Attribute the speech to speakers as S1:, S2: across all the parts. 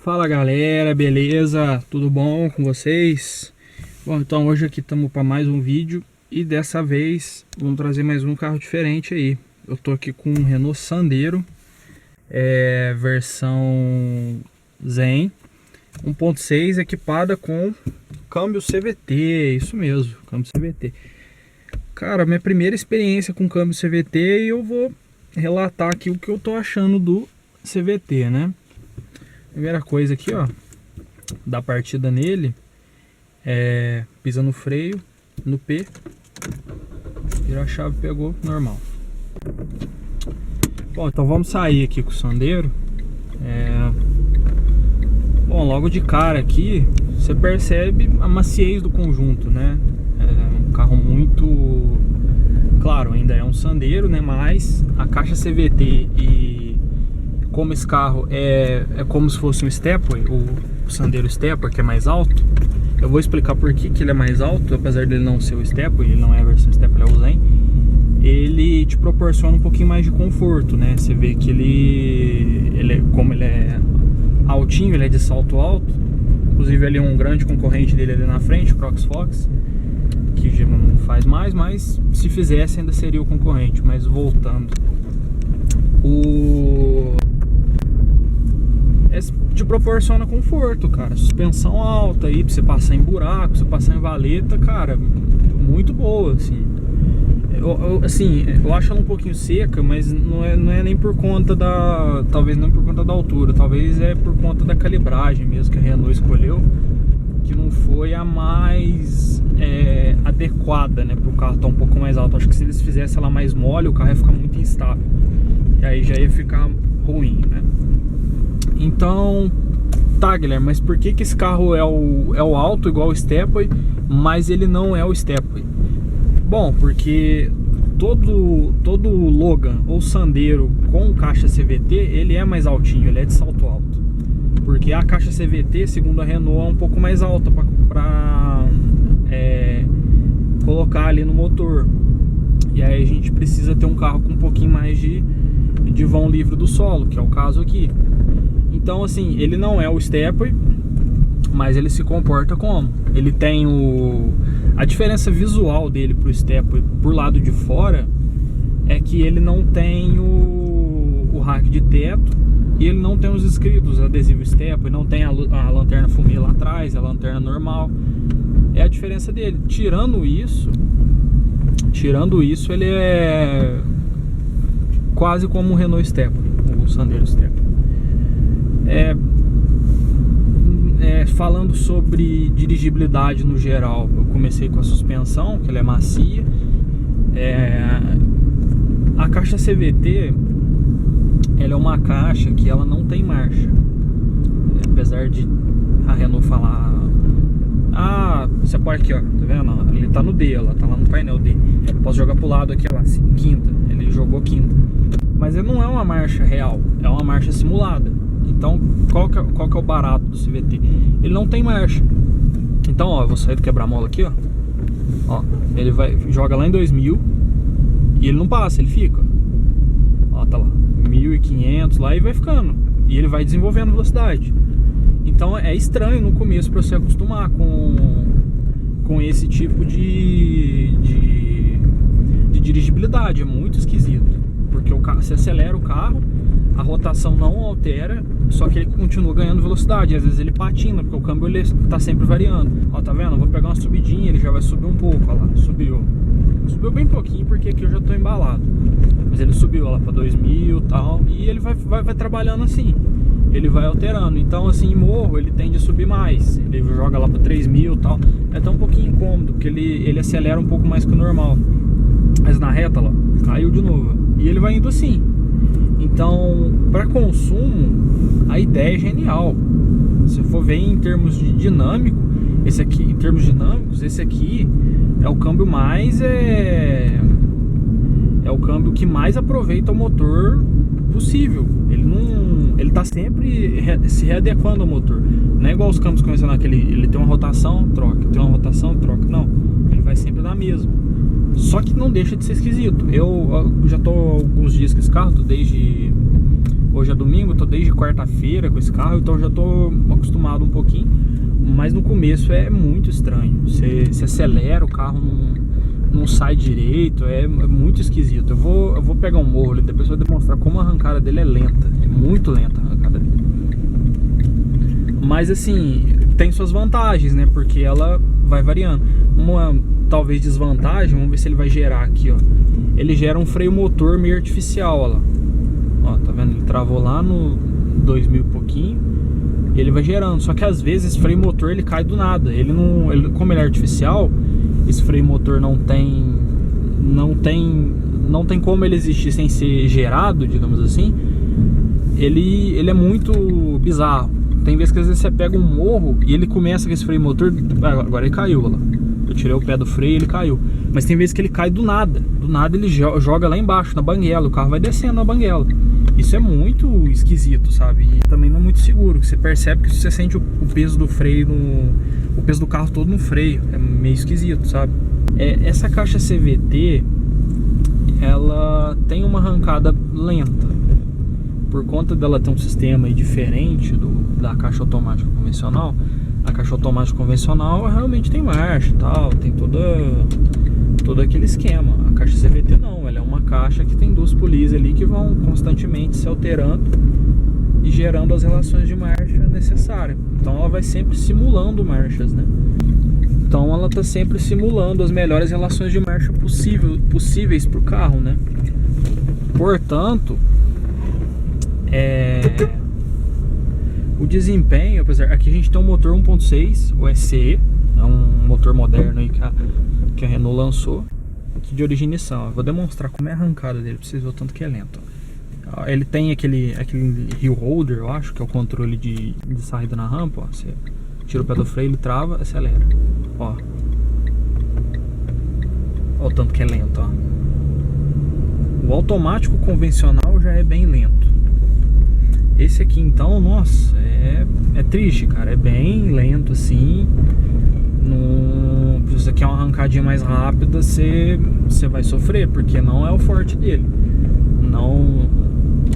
S1: Fala galera, beleza? Tudo bom com vocês? Bom, então hoje aqui estamos para mais um vídeo e dessa vez vamos trazer mais um carro diferente aí. Eu tô aqui com um Renault Sandero, versão Zen 1.6 equipada com câmbio CVT, isso mesmo, câmbio CVT. Cara, minha primeira experiência com câmbio CVT e eu vou relatar aqui o que eu tô achando do CVT, né? Primeira coisa aqui, ó, da partida nele, pisa no freio, no P, vira a chave, pegou, normal. Bom, então vamos sair aqui com o Sandero. Bom, logo de cara aqui, você percebe a maciez do conjunto, né? É um carro muito... Claro, ainda é um Sandero, né? Mas a caixa CVT e... Como esse carro é como se fosse um Stepway, o Sandero Stepway, que é mais alto. Eu vou explicar por que ele é mais alto, apesar dele não ser o Stepway, ele não é a versão Stepway, ele é o Zen. Ele te proporciona um pouquinho mais de conforto, né? Você vê que como ele é altinho, ele é de salto alto. Inclusive ali um grande concorrente dele ali na frente, o Crocs Fox, que já não faz mais, mas se fizesse ainda seria o concorrente. Mas voltando, te proporciona conforto, cara. Suspensão alta aí, pra você passar em buraco, pra você passar em valeta, cara, muito boa, assim. Eu acho ela um pouquinho seca, mas não é nem por conta da... Talvez não por conta da altura, talvez é por conta da calibragem mesmo que a Renault escolheu, que não foi a mais adequada, né, pro carro estar um pouco mais alto. Acho que se eles fizessem ela mais mole, o carro ia ficar muito instável. E aí já ia ficar ruim, né? Então, tá, Guilherme, mas por que esse carro é o alto igual o Stepway, mas ele não é o Stepway? Bom, porque todo Logan ou Sandero com caixa CVT, ele é mais altinho, ele é de salto alto. Porque a caixa CVT, segundo a Renault, é um pouco mais alta para colocar ali no motor. E aí a gente precisa ter um carro com um pouquinho mais de vão livre do solo, que é o caso aqui. Então, assim, ele não é o Stepway, mas ele se comporta como? Ele tem a diferença visual dele pro Stepway por lado de fora é que ele não tem o rack de teto e ele não tem os escritos adesivo Stepway, não tem a lanterna fumê lá atrás, a lanterna normal. É a diferença dele. Tirando isso, ele é quase como o Renault Stepway, o Sandero Stepway. Falando sobre dirigibilidade no geral, eu comecei com a suspensão, que ela é macia. A caixa CVT, ela é uma caixa que ela não tem marcha. Apesar de a Renault falar... você pode aqui, ó, tá vendo? Ele tá no D, ela tá lá no painel D. Eu posso jogar pro lado aqui, ó, assim, quinta. Ele jogou quinta. Mas ele não é uma marcha real, é uma marcha simulada. Então, qual que é o barato do CVT? Ele não tem marcha. Então, ó, eu vou sair do quebra-mola aqui, ó. Ele joga lá em 2000 e ele não passa, ele fica. Ó, tá lá, 1500 lá e vai ficando. E ele vai desenvolvendo velocidade. Então, é estranho no começo para você acostumar com esse tipo de dirigibilidade. É muito esquisito. Porque você acelera o carro, a rotação não altera, só que ele continua ganhando velocidade. Às vezes ele patina, porque o câmbio ele tá sempre variando. Ó, tá vendo? Eu vou pegar uma subidinha, ele já vai subir um pouco, ó lá, subiu. Subiu bem pouquinho, porque aqui eu já tô embalado. Mas ele subiu, ó lá, pra 2000 e tal, e ele vai trabalhando assim. Ele vai alterando. Então, assim, em morro, ele tende a subir mais. Ele joga lá pra 3000 e tal. É até um pouquinho incômodo, porque ele acelera um pouco mais que o normal. Mas na reta, ó, caiu de novo. E ele vai indo assim. Então, para consumo, a ideia é genial. Se for ver em termos de dinâmico, em termos dinâmicos, esse aqui é o câmbio mais é o câmbio que mais aproveita o motor possível. Ele tá sempre se readequando ao motor. Não é igual os câmbios convencionais, que ele tem uma rotação, troca, tem uma rotação, troca. Não, ele vai sempre na mesma. Só que não deixa de ser esquisito. Eu já tô alguns dias com esse carro, desde Hoje é domingo, eu tô desde quarta-feira com esse carro, então já tô acostumado um pouquinho. Mas no começo é muito estranho. Você acelera, o carro não sai direito, é muito esquisito. Eu vou pegar um morro ali, depois eu vou demonstrar como a arrancada dele é lenta. É muito lenta a arrancada dele. Mas assim, tem suas vantagens, né? Porque ela vai variando. Uma talvez desvantagem, vamos ver se ele vai gerar aqui, ó. Ele gera um freio motor meio artificial, ó lá. Ó, tá vendo? Ele travou lá no 2000 e pouquinho. E ele vai gerando. Só que às vezes esse freio motor ele cai do nada. Como ele é artificial, esse freio motor não tem como ele existir sem ser gerado, digamos assim. Ele é muito bizarro. Tem vezes que às vezes você pega um morro e ele começa com esse freio motor. Agora ele caiu, olha lá. Eu tirei o pé do freio e ele caiu. Mas tem vezes que ele cai do nada. Do nada ele joga lá embaixo, na banguela. O carro vai descendo na banguela. Isso é muito esquisito, sabe? E também não é muito seguro. Você percebe que você sente o peso do freio, o peso do carro todo no freio. É meio esquisito, sabe? Essa caixa CVT, ela tem uma arrancada lenta. Por conta dela ter um sistema aí diferente da caixa automática convencional. A caixa automática convencional realmente tem marcha e tal, tem todo aquele esquema. A caixa CVT não, ela é uma caixa que tem duas polias ali que vão constantemente se alterando e gerando as relações de marcha necessárias. Então ela vai sempre simulando marchas, né? Então ela está sempre simulando as melhores relações de marcha possíveis para o carro, né? Portanto, o desempenho, apesar, aqui a gente tem um motor 1.6, o SE, é um motor moderno aí que a Renault lançou, aqui de origem Nissan. Eu vou demonstrar como é a arrancada dele, pra vocês verem o tanto que é lento. Ele tem aquele hill holder, eu acho, que é o controle de saída na rampa, ó. Você tira o pé do freio, ele trava, acelera, ó. Ó o tanto que é lento, ó. O automático convencional já é bem lento. Esse aqui então, nossa, é triste, cara. É bem lento assim. Se você quer uma arrancadinha mais rápida, você vai sofrer, porque não é o forte dele. Não,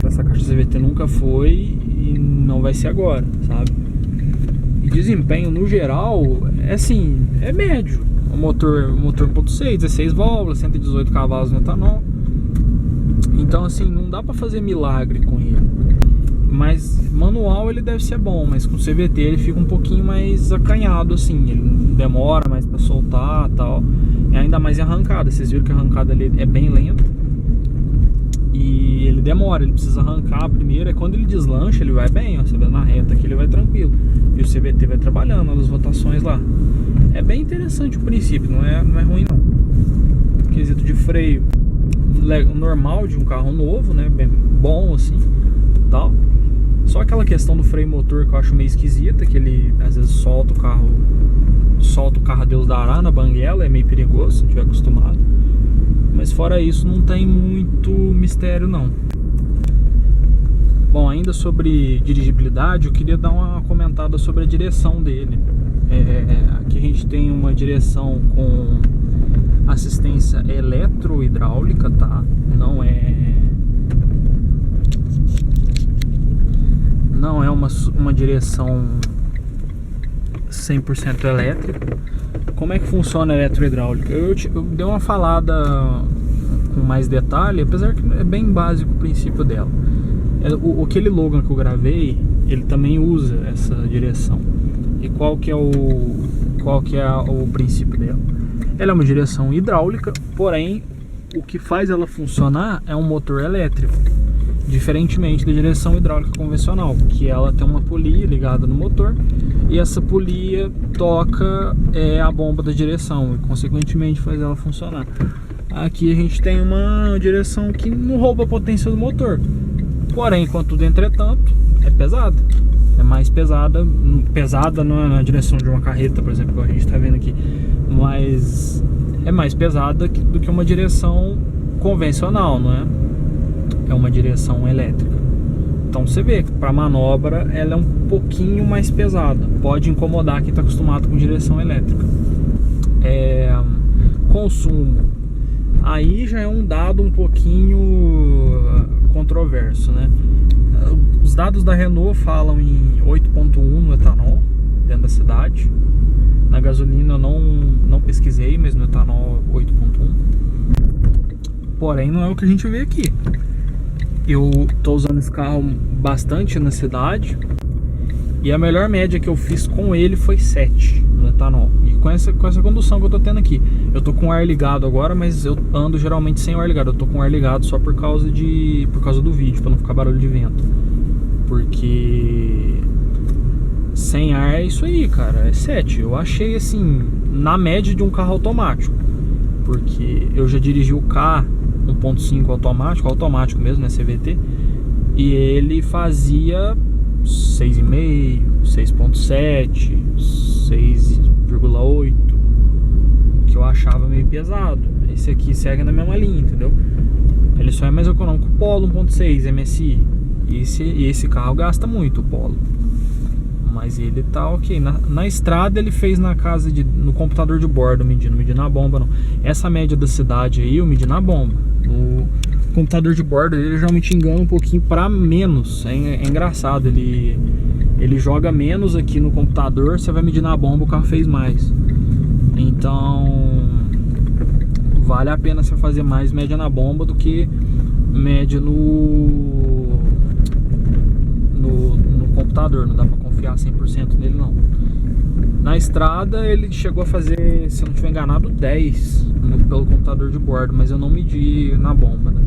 S1: essa caixa CVT nunca foi e não vai ser agora, sabe? E desempenho no geral é assim, é médio. O motor 1.6, 16 válvulas, 118 cavalos no etanol. Então assim, não dá pra fazer milagre com ele. Mas manual ele deve ser bom, mas com CVT ele fica um pouquinho mais acanhado assim, ele demora mais pra soltar e tal. E ainda mais em arrancada, vocês viram que a arrancada ali é bem lenta. E ele demora, ele precisa arrancar primeiro, é quando ele deslancha ele vai bem, ó, você vê na reta aqui ele vai tranquilo. E o CVT vai trabalhando nas rotações lá. É bem interessante o princípio, não é ruim não. Quesito de freio normal de um carro novo, né, bem bom assim, tal. Só aquela questão do freio motor que eu acho meio esquisita, que ele às vezes solta o carro a Deus dará na banguela, é meio perigoso se não estiver acostumado. Mas fora isso não tem muito mistério não. Bom, ainda sobre dirigibilidade, eu queria dar uma comentada sobre a direção dele. Aqui a gente tem uma direção com assistência eletro-hidráulica, tá? Não é uma direção 100% elétrica. Como é que funciona a eletro-hidráulica? Eu dei uma falada com mais detalhe, apesar que é bem básico o princípio dela. Aquele Logan que eu gravei, ele também usa essa direção. E qual que é o princípio dela? Ela é uma direção hidráulica, porém o que faz ela funcionar é um motor elétrico. Diferentemente da direção hidráulica convencional, que ela tem uma polia ligada no motor e essa polia toca a bomba da direção e consequentemente faz ela funcionar. Aqui a gente tem uma direção que não rouba a potência do motor, porém, contudo, entretanto, é pesada. É mais pesada não é na direção de uma carreta, por exemplo, que a gente está vendo aqui, mas é mais pesada do que uma direção convencional, não é? É uma direção elétrica. Então você vê que para manobra ela é um pouquinho mais pesada. Pode incomodar quem está acostumado com direção elétrica. Consumo. Aí já é um dado um pouquinho controverso, né? Os dados da Renault falam em 8.1 no etanol dentro da cidade. Na gasolina eu não pesquisei, mas no etanol 8.1. Porém, não é o que a gente vê aqui. Eu tô usando esse carro bastante na cidade e a melhor média que eu fiz com ele foi 7 no etanol. E com essa condução que eu tô tendo aqui, eu tô com o ar ligado agora, mas eu ando geralmente sem o ar ligado. Eu tô com o ar ligado só por causa do vídeo, pra não ficar barulho de vento. Porque sem ar é isso aí, cara, é 7. Eu achei assim, na média de um carro automático. Porque eu já dirigi o K 1.5 automático mesmo, né, CVT. E ele fazia 6,5, 6.7, 6,8, que eu achava meio pesado. Esse aqui segue na mesma linha, entendeu? Ele só é mais econômico. O Polo 1.6 MSI. Esse carro gasta muito, o Polo. Mas ele tá ok. Na estrada ele fez no computador de bordo medindo na bomba não. Essa média da cidade aí eu medi na bomba. No computador de bordo ele geralmente engana um pouquinho para menos. É engraçado, ele joga menos aqui no computador, você vai medir na bomba, o carro fez mais. Então vale a pena você fazer mais média na bomba do que média no computador. Não dá pra confiar 100% nele não. Na estrada ele chegou a fazer, se eu não estiver enganado, 10 pelo computador de bordo, mas eu não medi na bomba, né?